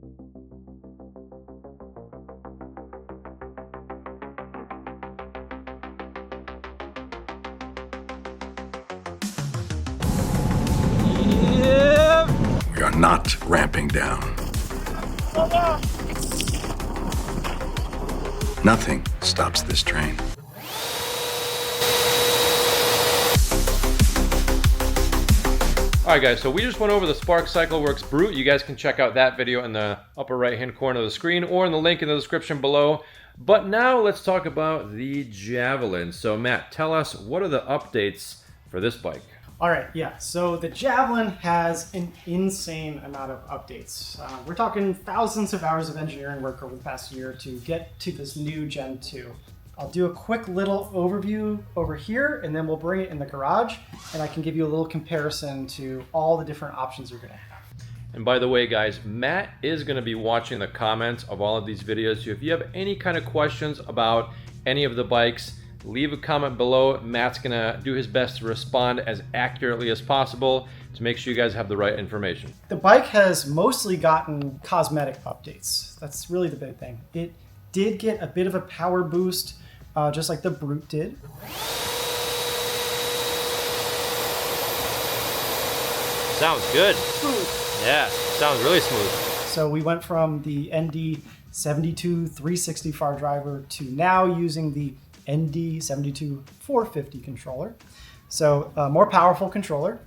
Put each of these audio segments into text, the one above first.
We are not ramping down. Nothing stops this train. All right, guys, so we just went over the Cycleworks Brute. You guys can check out that video in the upper right-hand corner of the screen or in the link in the description below. But now let's talk about the Javelin. So Matt, tell us, what are the updates for this bike? All right, yeah, so the Javelin has an insane amount of updates. We're talking thousands of hours of engineering work over the past year to get to this new Gen 2. I'll do a quick little overview over here, and then we'll bring it in the garage, and I can give you a little comparison to all the different options you're gonna have. And by the way, guys, Matt is gonna be watching the comments of all of these videos. So if you have any kind of questions about any of the bikes, leave a comment below. Matt's gonna do his best to respond as accurately as possible to make sure you guys have the right information. The bike has mostly gotten cosmetic updates. That's really the big thing. It did get a bit of a power boost, just like the Brute did. Sounds good. Yeah, sounds really smooth. So we went from the ND72 360 far driver to now using the ND72 450 controller. So more powerful controller.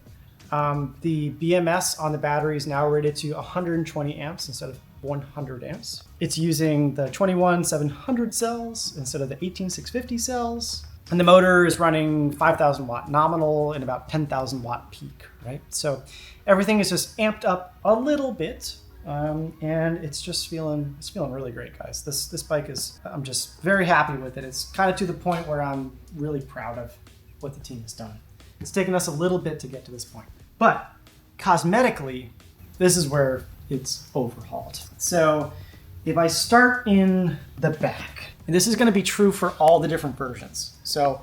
The BMS on the battery is now rated to 120 amps instead of 100 amps. It's using the 21700 cells instead of the 18650 cells. And the motor is running 5,000 watt nominal and about 10,000 watt peak, right? So everything is just amped up a little bit. And it's just feeling really great, guys. This bike I'm just very happy with it. It's kind of to the point where I'm really proud of what the team has done. It's taken us a little bit to get to this point, but cosmetically, this is where it's overhauled. So if I start in the back, and this is going to be true for all the different versions. So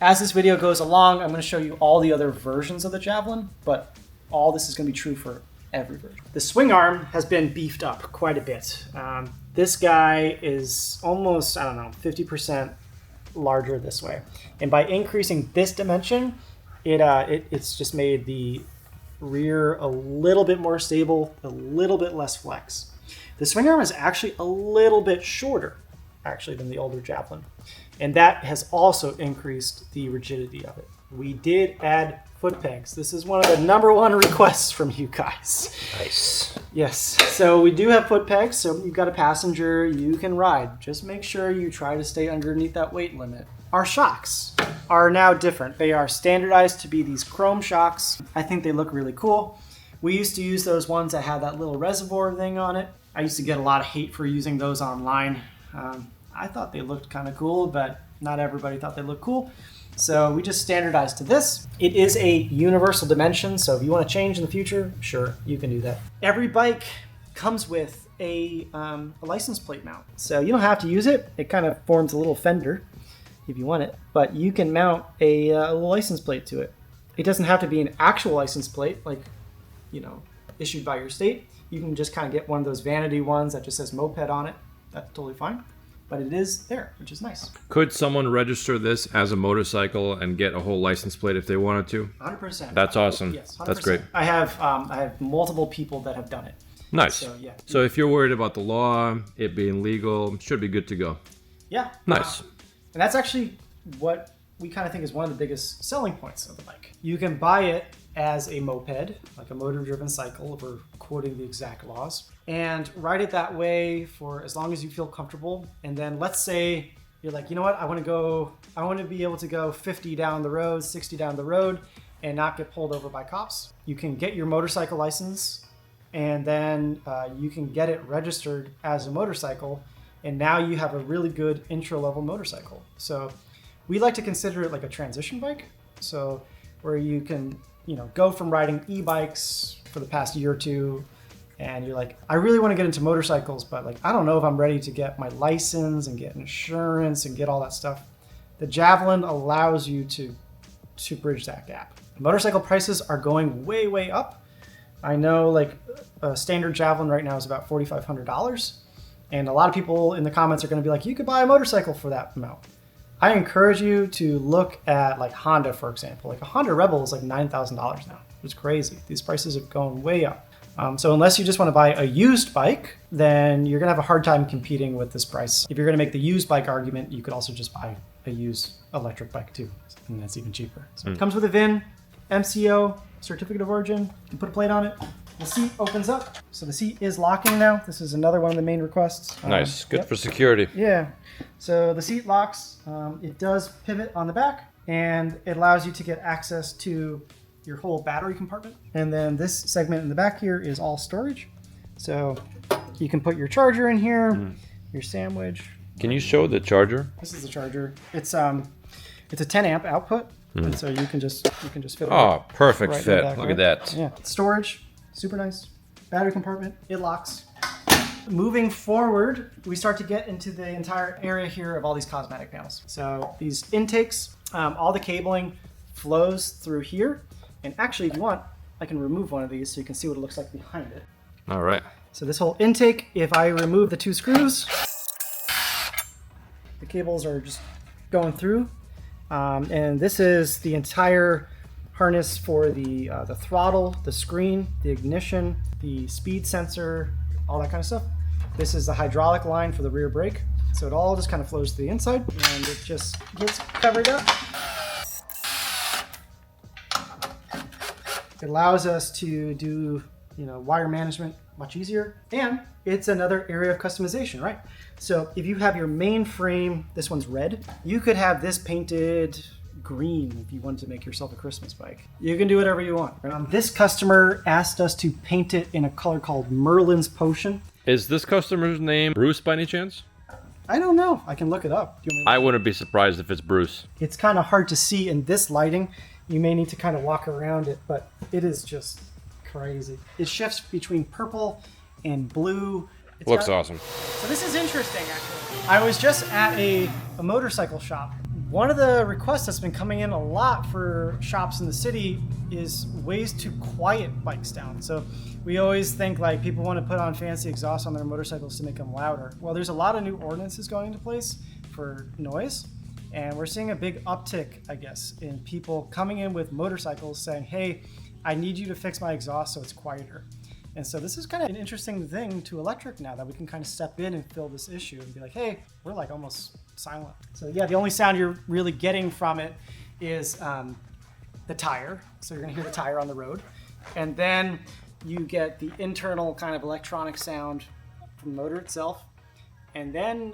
as this video goes along, I'm going to show you all the other versions of the Javelin, but all this is going to be true for every version. The swing arm has been beefed up quite a bit. This guy is almost, 50% larger this way. And by increasing this dimension, it's just made the rear a little bit more stable, a little bit less flex. The swing arm is actually a little bit shorter, than the older Javelin. And that has also increased the rigidity of it. We did add foot pegs. This is one of the #1 requests from you guys. Nice. Yes, so we do have foot pegs, so you've got a passenger, you can ride. Just make sure you try to stay underneath that weight limit. Our shocks are now different. They are standardized to be these chrome shocks. I think they look really cool. We used to use those ones that had that little reservoir thing on it. I used to get a lot of hate for using those online. I thought they looked kind of cool, but not everybody thought they looked cool. So we just standardized to this. It is a universal dimension, so if you want to change in the future, sure, you can do that. Every bike comes with a license plate mount. So you don't have to use it. It kind of forms a little fender if you want it, but you can mount a little license plate to it. It doesn't have to be an actual license plate, like, issued by your state. You can just kind of get one of those vanity ones that just says moped on it. That's totally fine. But it is there, which is nice. Could someone register this as a motorcycle and get a whole license plate if they wanted to? 100%. That's awesome. Yes, 100%. That's great. I have multiple people that have done it. Nice. So, yeah. So if you're worried about the law, it being legal, should be good to go. Yeah. Nice. And that's actually what we kind of think is one of the biggest selling points of the bike. You can buy it as a moped, like a motor-driven cycle, if we're quoting the exact laws, and ride it that way for as long as you feel comfortable. And then let's say you're like, you know what, I want to be able to go 50 down the road, 60 down the road, and not get pulled over by cops. You can get your motorcycle license, and then you can get it registered as a motorcycle, and now you have a really good intro-level motorcycle. So we like to consider it like a transition bike, so where you can go from riding e-bikes for the past year or two, and you're like, I really want to get into motorcycles, but I don't know if I'm ready to get my license and get insurance and get all that stuff. The Javelin allows you to bridge that gap. Motorcycle prices are going way, way up. I know like a standard Javelin right now is about $4,500. And a lot of people in the comments are going to be like, you could buy a motorcycle for that amount. I encourage you to look at like Honda, for example. Like a Honda Rebel is like $9,000 now. It's crazy. These prices are going way up. So unless you just want to buy a used bike, then you're going to have a hard time competing with this price. If you're going to make the used bike argument, you could also just buy a used electric bike too. And that's even cheaper. So it comes with a VIN, MCO, certificate of origin. You can put a plate on it. The seat opens up. So the seat is locking now. This is another one of the main requests. Nice. Good for security. Yeah. So the seat locks. It does pivot on the back, and it allows you to get access to your whole battery compartment. And then this segment in the back here is all storage. So you can put your charger in here, your sandwich. Can you show the charger? This is the charger. It's a 10 amp output. And so you can just fit it. Oh, perfect right fit. back, Look right? at that. Yeah. Storage, super nice. Battery compartment, it locks. Moving forward, we start to get into the entire area here of all these cosmetic panels. So these intakes, all the cabling flows through here. And actually, if you want, I can remove one of these so you can see what it looks like behind it. All right. So this whole intake, if I remove the 2 screws, the cables are just going through. And this is the entire harness for the throttle, the screen, the ignition, the speed sensor, all that kind of stuff. This is the hydraulic line for the rear brake. So it all just kind of flows to the inside and it just gets covered up. It allows us to do, wire management much easier. And it's another area of customization, right? So if you have your main frame, this one's red, you could have this painted green if you wanted to make yourself a Christmas bike. You can do whatever you want. This customer asked us to paint it in a color called Merlin's Potion. Is this customer's name Bruce by any chance? I don't know. I can look it up. I wouldn't be surprised if it's Bruce. It's kind of hard to see in this lighting. You may need to kind of walk around it, but it is just crazy. It shifts between purple and blue. Looks awesome. So this is interesting, actually. I was just at a motorcycle shop. One of the requests that's been coming in a lot for shops in the city is ways to quiet bikes down. So we always think like people want to put on fancy exhaust on their motorcycles to make them louder. Well, there's a lot of new ordinances going into place for noise. And we're seeing a big uptick, I guess, in people coming in with motorcycles saying, hey, I need you to fix my exhaust so it's quieter. And so this is kind of an interesting thing to electric now that we can kind of step in and fill this issue and be like, hey, we're like almost silent. So yeah, the only sound you're really getting from it is the tire. So you're gonna hear the tire on the road. And then you get the internal kind of electronic sound from the motor itself. And then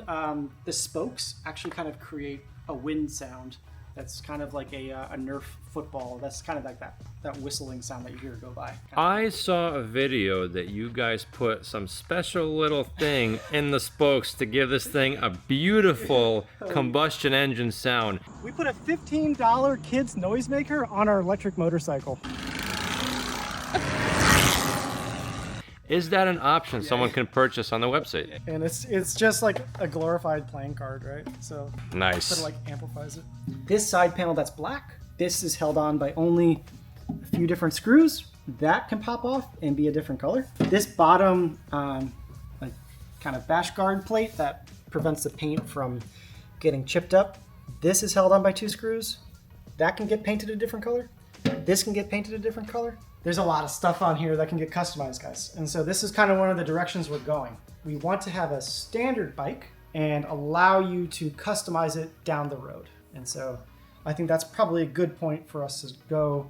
the spokes actually kind of create a wind sound that's kind of like a Nerf football. That's kind of like that whistling sound that you hear go by. I saw a video that you guys put some special little thing in the spokes to give this thing a beautiful combustion engine sound. We put a $15 kids noisemaker on our electric motorcycle. Is that an option someone can purchase on the website? And it's just like a glorified playing card, right? So Nice. it like amplifies it. This side panel that's black, this is held on by only a few different screws. That can pop off and be a different color. This bottom like kind of bash guard plate that prevents the paint from getting chipped up. This is held on by 2 screws. That can get painted a different color. This can get painted a different color. There's a lot of stuff on here that can get customized, guys. And so this is kind of one of the directions we're going. We want to have a standard bike and allow you to customize it down the road. And so I think that's probably a good point for us to go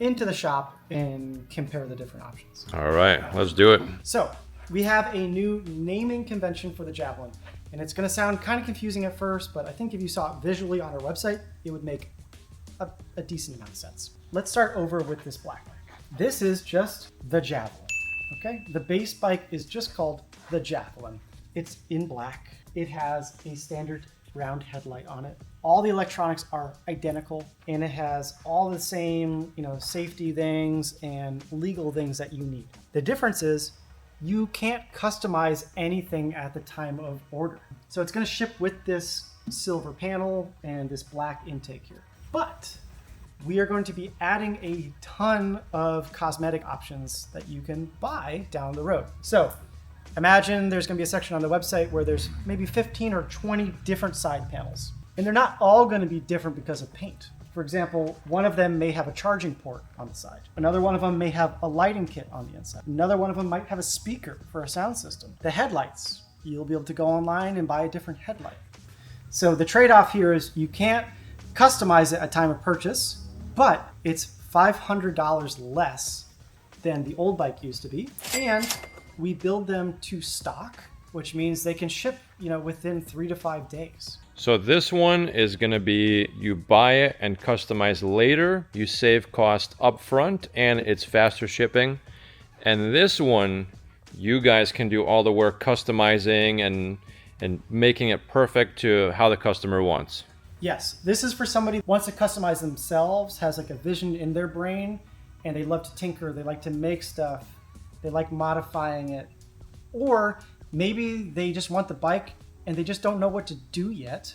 into the shop and compare the different options. All right, let's do it. So we have a new naming convention for the Javelin. And it's gonna sound kind of confusing at first, but I think if you saw it visually on our website, it would make a decent amount of sense. Let's start over with this black bike. This is just the Javelin, okay? The base bike is just called the Javelin. It's in black. It has a standard round headlight on it. All the electronics are identical, and it has all the same, safety things and legal things that you need. The difference is you can't customize anything at the time of order. So it's gonna ship with this silver panel and this black intake here. But we are going to be adding a ton of cosmetic options that you can buy down the road. So imagine there's going to be a section on the website where there's maybe 15 or 20 different side panels. And they're not all going to be different because of paint. For example, one of them may have a charging port on the side. Another one of them may have a lighting kit on the inside. Another one of them might have a speaker for a sound system. The headlights, you'll be able to go online and buy a different headlight. So the trade-off here is you can't customize it at time of purchase, but it's $500 less than the old bike used to be. And we build them to stock, which means they can ship, within 3 to 5 days. So this one is going to be you buy it and customize later. You save cost up front and it's faster shipping. And this one, you guys can do all the work customizing and making it perfect to how the customer wants. Yes, this is for somebody who wants to customize themselves, has like a vision in their brain, and they love to tinker, they like to make stuff, they like modifying it. Or maybe they just want the bike and they just don't know what to do yet.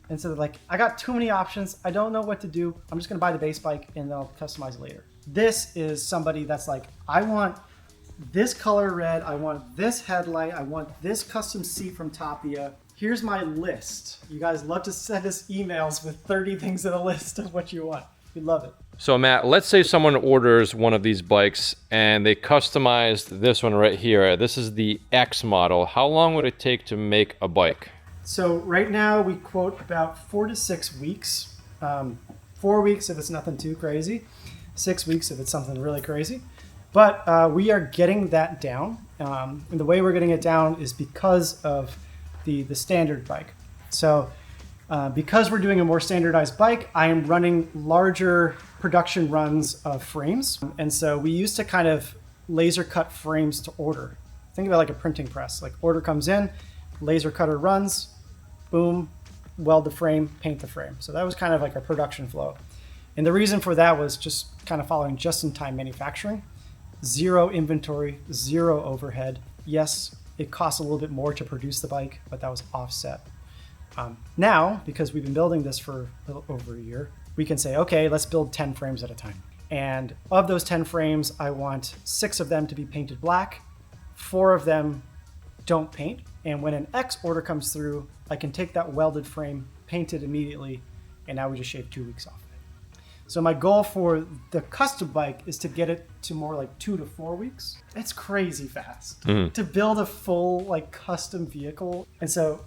And so they're like, I got too many options, I don't know what to do, I'm just gonna buy the base bike and then I'll customize it later. This is somebody that's like, I want this color red, I want this headlight, I want this custom seat from Tapia. Here's my list. You guys love to send us emails with 30 things in a list of what you want. We love it. So Matt, let's say someone orders one of these bikes and they customized this one right here. This is the X model. How long would it take to make a bike? So right now we quote about 4 to 6 weeks. 4 weeks if it's nothing too crazy. 6 weeks if it's something really crazy. But we are getting that down. And the way we're getting it down is because of the standard bike. So because we're doing a more standardized bike, I am running larger production runs of frames. And so we used to kind of laser cut frames to order. Think about it like a printing press. Like order comes in, laser cutter runs, boom, weld the frame, paint the frame. So that was kind of like a production flow. And the reason for that was just kind of following just-in-time manufacturing. Zero inventory, zero overhead. Yes, it costs a little bit more to produce the bike, but that was offset. Now, because we've been building this for a little over a year, we can say, okay, let's build 10 frames at a time. And of those 10 frames, I want 6 of them to be painted black, 4 of them don't paint. And when an X order comes through, I can take that welded frame, paint it immediately, and now we just shave 2 weeks off of it. So my goal for the custom bike is to get it to more like 2 to 4 weeks. It's crazy fast to build a full like custom vehicle. And so,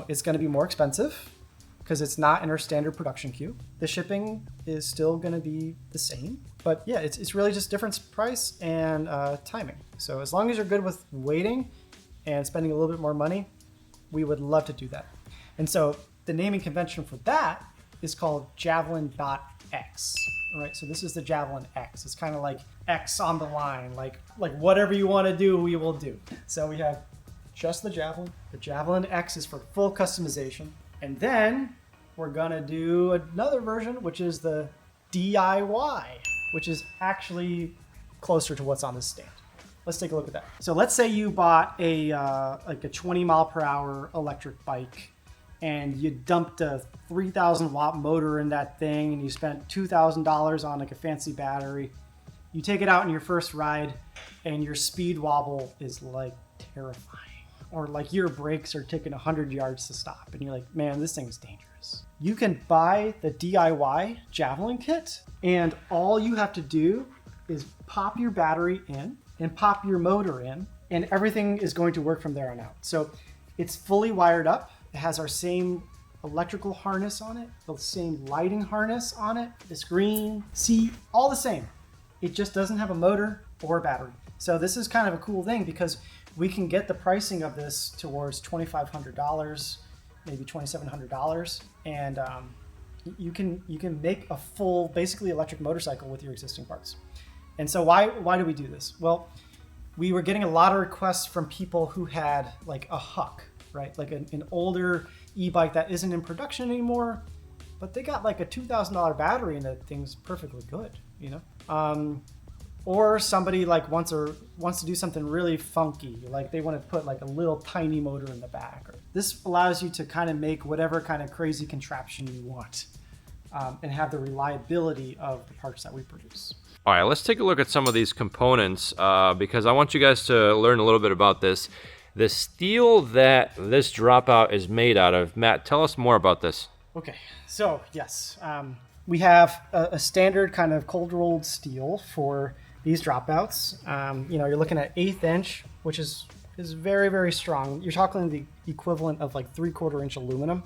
it's going to be more expensive because it's not in our standard production queue. The shipping is still going to be the same, but yeah, it's really just different price and timing. So as long as you're good with waiting and spending a little bit more money, we would love to do that. And so the naming convention for that is called Javelin.X. All right, so this is the Javelin X. It's kind of like X on the line, like whatever you want to do, we will do. So we have just the Javelin. The Javelin X is for full customization. And then we're gonna do another version, which is the DIY, which is actually closer to what's on this stand. Let's take a look at that. So let's say you bought a 20 mile per hour electric bike and you dumped a 3,000 watt motor in that thing and you spent $2,000 on like a fancy battery. You take it out in your first ride and your speed wobble is like terrifying. Or like your brakes are taking 100 yards to stop and you're like, man, this thing is dangerous. You can buy the DIY Javelin kit and all you have to do is pop your battery in and pop your motor in and everything is going to work from there on out. So it's fully wired up. It has our same electrical harness on it, the same lighting harness on it, the screen, seat, all the same. It just doesn't have a motor or a battery. So this is kind of a cool thing because we can get the pricing of this towards $2,500, maybe $2,700, and you can make a full, basically electric motorcycle with your existing parts. And so why do we do this? Well, we were getting a lot of requests from people who had like a Huck, right? Like an older e-bike that isn't in production anymore, but they got like a $2,000 battery and that thing's perfectly good, Or somebody like wants to do something really funky, like they want to put like a little tiny motor in the back. This allows you to kind of make whatever kind of crazy contraption you want. and have the reliability of the parts that we produce. All right, let's take a look at some of these components because I want you guys to learn a little bit about this. The steel that this dropout is made out of, Matt, tell us more about this. Okay, so yes, we have a standard kind of cold rolled steel for these dropouts. You know, you're looking at 1/8 inch, which is very, very strong. You're talking the equivalent of like 3/4 inch aluminum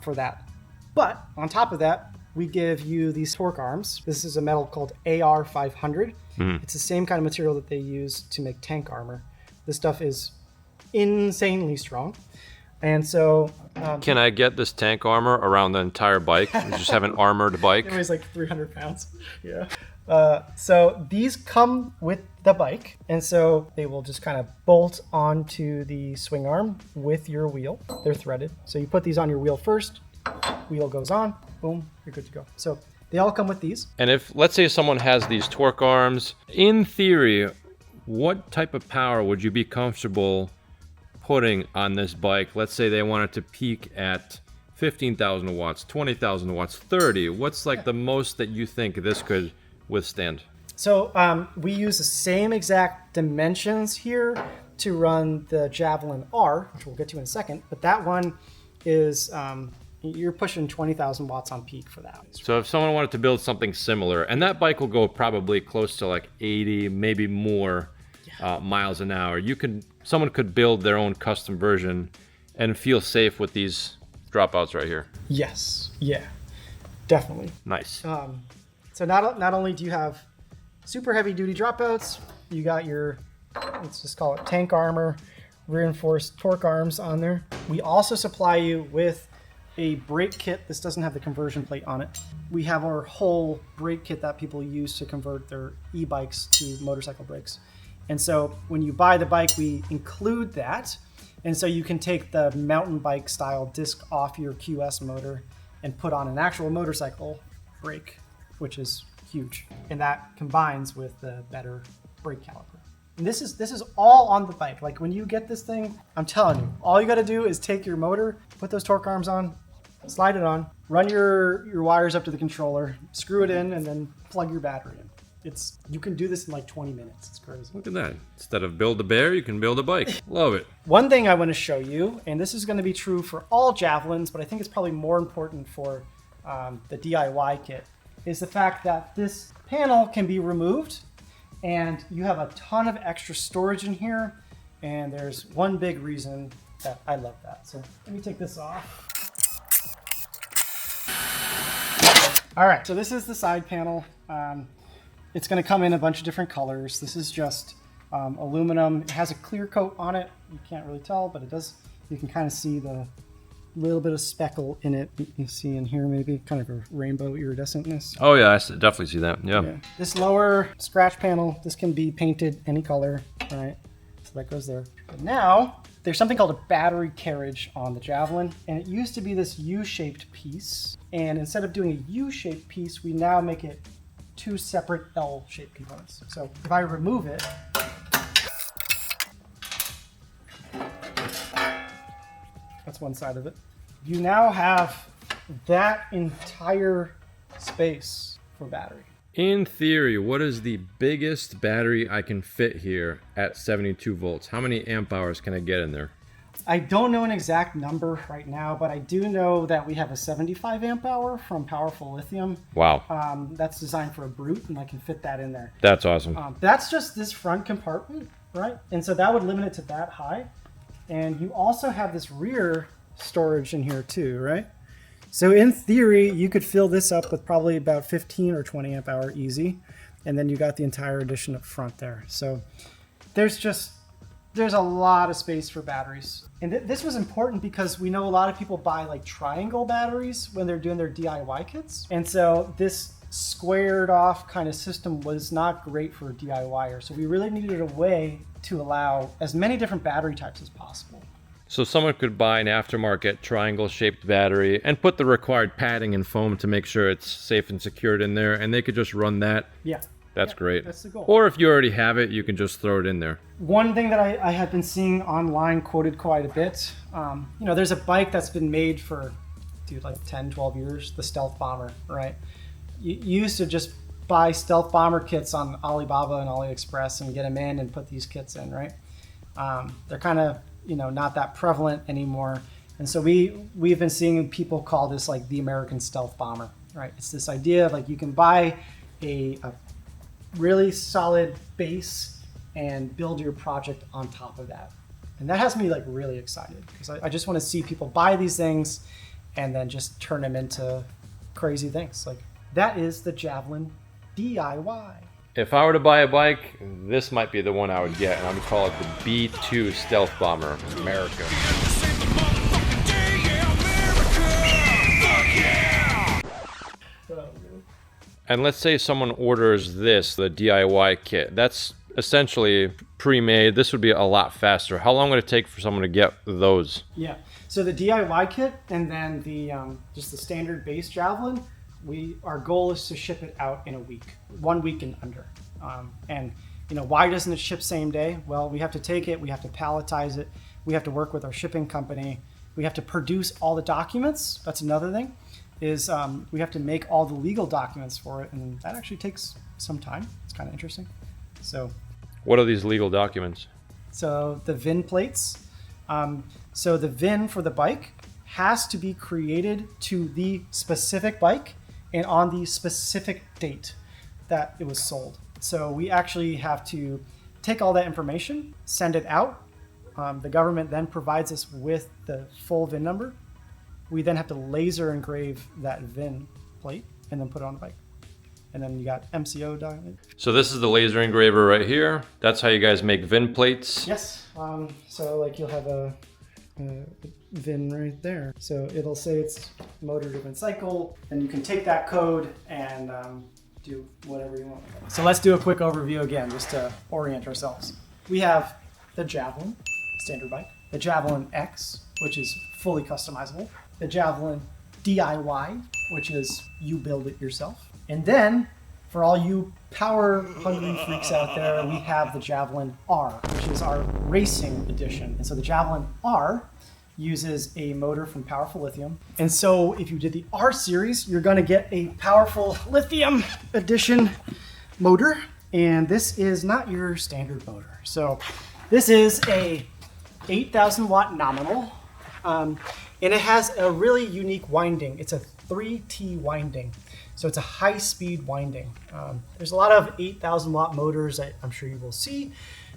for that. But on top of that, we give you these torque arms. This is a metal called AR 500. It's the same kind of material that they use to make tank armor. This stuff is insanely strong. And so... can I get this tank armor around the entire bike? You just have an armored bike? It weighs like 300 pounds. Yeah. So these come with the bike. And so they will just kind of bolt onto the swing arm with your wheel. They're threaded. So you put these on your wheel first. Wheel goes on. Boom. You're good to go. So they all come with these. And if, let's say someone has these torque arms, in theory, what type of power would you be comfortable putting on this bike? Let's say they want it to peak at 15,000 watts, 20,000 watts, 30. What's like the most that you think this could withstand? So we use the same exact dimensions here to run the Javelin R, which we'll get to in a second. But that one is, you're pushing 20,000 watts on peak for that. So if someone wanted to build something similar, and that bike will go probably close to like 80, maybe more miles an hour, someone could build their own custom version and feel safe with these dropouts right here. Yes. Yeah. Definitely. Nice. So not only do you have super heavy duty dropouts, you got your, let's just call it tank armor, reinforced torque arms on there. We also supply you with a brake kit. This doesn't have the conversion plate on it. We have our whole brake kit that people use to convert their e-bikes to motorcycle brakes. And so when you buy the bike, we include that. And so you can take the mountain bike style disc off your QS motor and put on an actual motorcycle brake, which is huge. And that combines with the better brake caliper. And this is all on the bike. Like when you get this thing, I'm telling you, all you got to do is take your motor, put those torque arms on, slide it on, run your wires up to the controller, screw it in, and then plug your battery in. You can do this in like 20 minutes. It's crazy. Look at that. Instead of build a bear, you can build a bike. Love it. One thing I want to show you, and this is going to be true for all Javelins, but I think it's probably more important for the DIY kit, is the fact that this panel can be removed and you have a ton of extra storage in here. And there's one big reason that I love that. So let me take this off. All right, so this is the side panel. It's going to come in a bunch of different colors. This is just aluminum. It has a clear coat on it. You can't really tell, but it does. You can kind of see the little bit of speckle in it. You can see in here maybe kind of a rainbow iridescentness. Oh yeah, I definitely see that. Yeah. This lower scratch panel, this can be painted any color, right? So that goes there. But now there's something called a battery carriage on the Javelin, and it used to be this U-shaped piece. And instead of doing a U-shaped piece, we now make it 2 separate L-shaped components. So if I remove it, that's one side of it. You now have that entire space for battery. In theory, what is the biggest battery I can fit here at 72 volts? How many amp hours can I get in there? I don't know an exact number right now, but I do know that we have a 75 amp hour from Powerful Lithium. Wow. That's designed for a Brute, and I can fit that in there. That's awesome. That's just this front compartment, right? And so that would limit it to that high. And you also have this rear storage in here too, right? So in theory, you could fill this up with probably about 15 or 20 amp hour easy. And then you got the entire addition up front there. So there's a lot of space for batteries. And this was important because we know a lot of people buy like triangle batteries when they're doing their DIY kits. And so this squared off kind of system was not great for a DIYer. So we really needed a way to allow as many different battery types as possible. So someone could buy an aftermarket triangle-shaped battery and put the required padding and foam to make sure it's safe and secured in there, and they could just run that. Yeah. That's great. That's the goal. Or if you already have it, you can just throw it in there. One thing that I have been seeing online quoted quite a bit, there's a bike that's been made for dude, like 10, 12 years, the stealth bomber, right? You used to just buy stealth bomber kits on Alibaba and AliExpress and get them in and put these kits in, right? They're kind of, not that prevalent anymore. And so we've been seeing people call this like the American stealth bomber, right? It's this idea of like you can buy a really solid base and build your project on top of that. And that has me like really excited because I just want to see people buy these things and then just turn them into crazy things. Like that is the Javelin DIY. If I were to buy a bike, this might be the one I would get, and I would call it the B2 Stealth Bomber America. And let's say someone orders this, the DIY kit. That's essentially pre-made. This would be a lot faster. How long would it take for someone to get those? Yeah. So the DIY kit and then the just the standard base Javelin, our goal is to ship it out in a week, 1 week and under. And why doesn't it ship same day? Well, we have to take it, we have to palletize it, we have to work with our shipping company, we have to produce all the documents. That's another thing. Is we have to make all the legal documents for it, and that actually takes some time. It's kind of interesting. So, what are these legal documents? So the VIN plates. So the VIN for the bike has to be created to the specific bike and on the specific date that it was sold. So we actually have to take all that information, send it out. The government then provides us with the full VIN number. We then have to laser engrave that VIN plate and then put it on the bike. And then you got MCO document. So this is the laser engraver right here. That's how you guys make VIN plates? Yes. So like you'll have a VIN right there. So it'll say it's motor driven cycle, and you can take that code and do whatever you want. So let's do a quick overview again, just to orient ourselves. We have the Javelin, standard bike, the Javelin X, which is fully customizable, the Javelin DIY, which is you build it yourself. And then for all you power hungry freaks out there, we have the Javelin R, which is our racing edition. And so the Javelin R uses a motor from powerful lithium. And so if you did the R series, you're gonna get a powerful lithium edition motor. And this is not your standard motor. So this is a 8,000 watt nominal. And it has a really unique winding. It's a 3T winding. So it's a high speed winding. There's a lot of 8,000 watt motors that I'm sure you will see,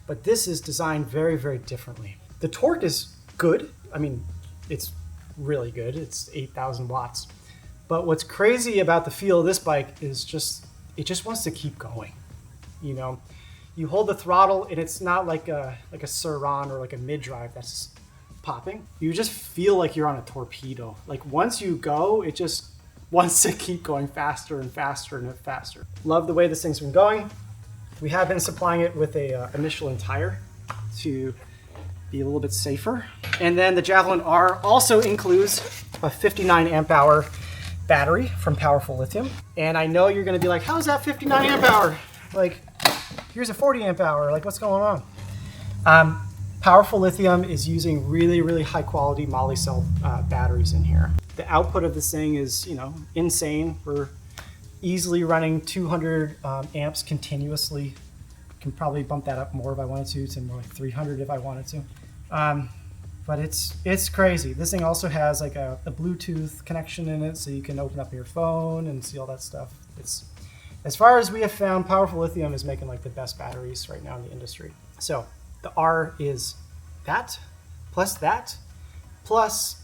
but this is designed very, very differently. The torque is good. I mean, it's really good. It's 8,000 watts. But what's crazy about the feel of this bike is it just wants to keep going. You hold the throttle and it's not like a Sur-Ron or like a mid-drive that's just popping. You just feel like you're on a torpedo. Like once you go, it just wants to keep going faster and faster and faster. Love the way this thing's been going. We have been supplying it with a Michelin tire to be a little bit safer. And then the Javelin R also includes a 59 amp hour battery from powerful lithium. And I know you're gonna be like, how is that 59 amp hour? Like, here's a 40 amp hour, like what's going on? Powerful lithium is using really, really high quality moly cell batteries in here. The output of this thing is, insane. We're easily running 200 amps continuously. Can probably bump that up more if I wanted to more like 300 if I wanted to. But it's crazy. This thing also has like a Bluetooth connection in it, so you can open up your phone and see all that stuff. It's, as far as we have found, powerful lithium is making like the best batteries right now in the industry. So the R is that, plus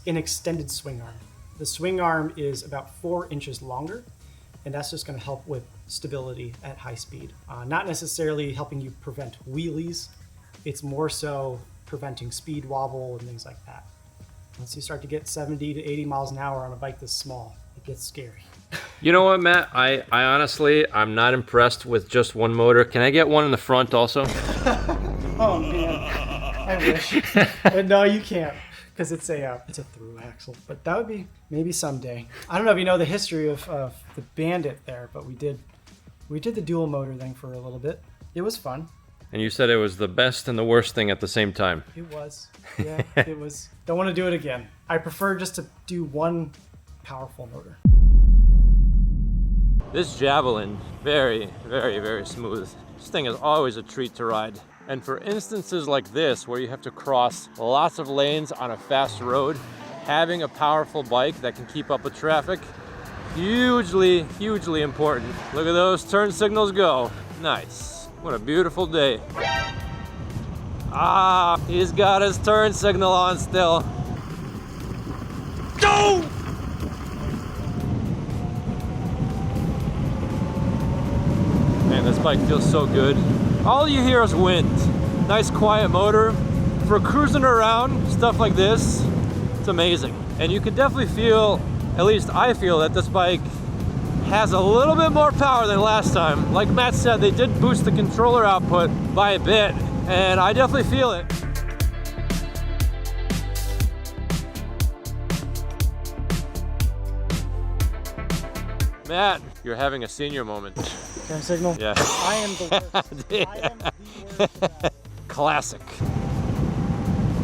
an extended swing arm. The swing arm is about 4 inches longer, and that's just going to help with stability at high speed. Not necessarily helping you prevent wheelies. It's more so preventing speed wobble and things like that. Once you start to get 70 to 80 miles an hour on a bike this small, it gets scary. You know what, Matt? I honestly, I'm not impressed with just one motor. Can I get one in the front also? Oh man, I wish. But no, you can't, because it's a through axle. But that would be maybe someday. I don't know if you know the history of the Bandit there, but we did the dual motor thing for a little bit. It was fun. And you said it was the best and the worst thing at the same time. It was. Yeah, it was. Don't want to do it again. I prefer just to do one powerful motor. This Javelin, very, very, very smooth. This thing is always a treat to ride. And for instances like this, where you have to cross lots of lanes on a fast road, having a powerful bike that can keep up with traffic, hugely, hugely important. Look at those turn signals go. Nice. What a beautiful day. Ah, he's got his turn signal on still. Go! Man, this bike feels so good. All you hear is wind. Nice quiet motor. For cruising around, stuff like this, it's amazing. And you can definitely feel, at least I feel, that this bike has a little bit more power than last time. Like Matt said, they did boost the controller output by a bit, and I definitely feel it. Matt, you're having a senior moment. Turn signal? Yeah. I am the worst. Yeah. I am the worst for that. Classic.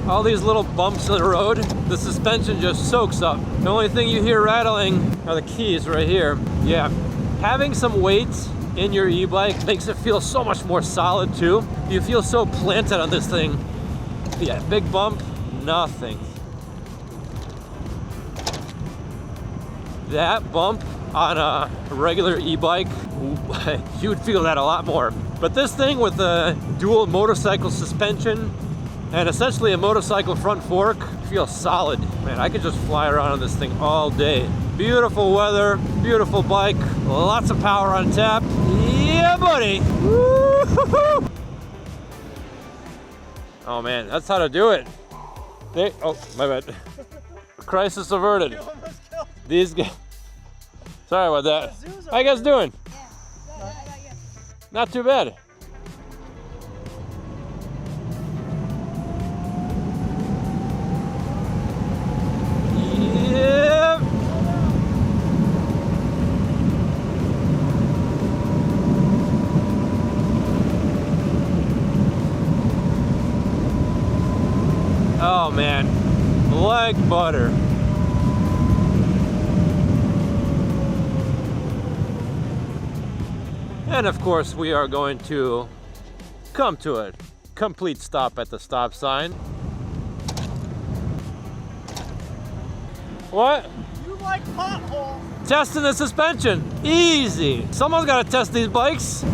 All these little bumps in the road, the suspension just soaks up. The only thing you hear rattling are the keys right here. Yeah, having some weight in your e-bike makes it feel so much more solid too. You feel so planted on this thing. Yeah, big bump, nothing. That bump on a regular e-bike, you would feel that a lot more. But this thing with the dual motorcycle suspension and essentially a motorcycle front fork feels solid. Man, I could just fly around on this thing all day. Beautiful weather, beautiful bike, lots of power on tap. Yeah, buddy. Woo-hoo-hoo. Oh man, that's how to do it. Oh, my bad. Crisis averted. These guys. Sorry about that. How you guys doing? Not too bad. Yeah. Oh man, like butter. And of course, we are going to come to a complete stop at the stop sign. What? You like potholes? Testing the suspension. Easy. Someone's got to test these bikes.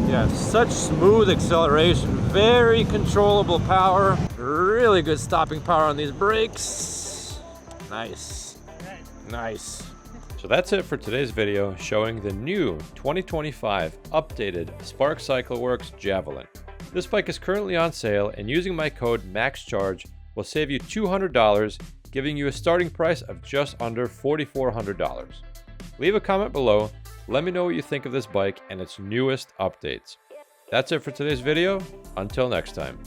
Yeah, such smooth acceleration. Very controllable power. Really good stopping power on these brakes. Nice. Nice. So that's it for today's video showing the new 2025 updated Sparkcycleworks Javelin. This bike is currently on sale, and using my code maxcharge will save you $200, giving you a starting price of just under $4,400. Leave a comment below, let me know what you think of this bike and its newest updates. That's it for today's video, until next time.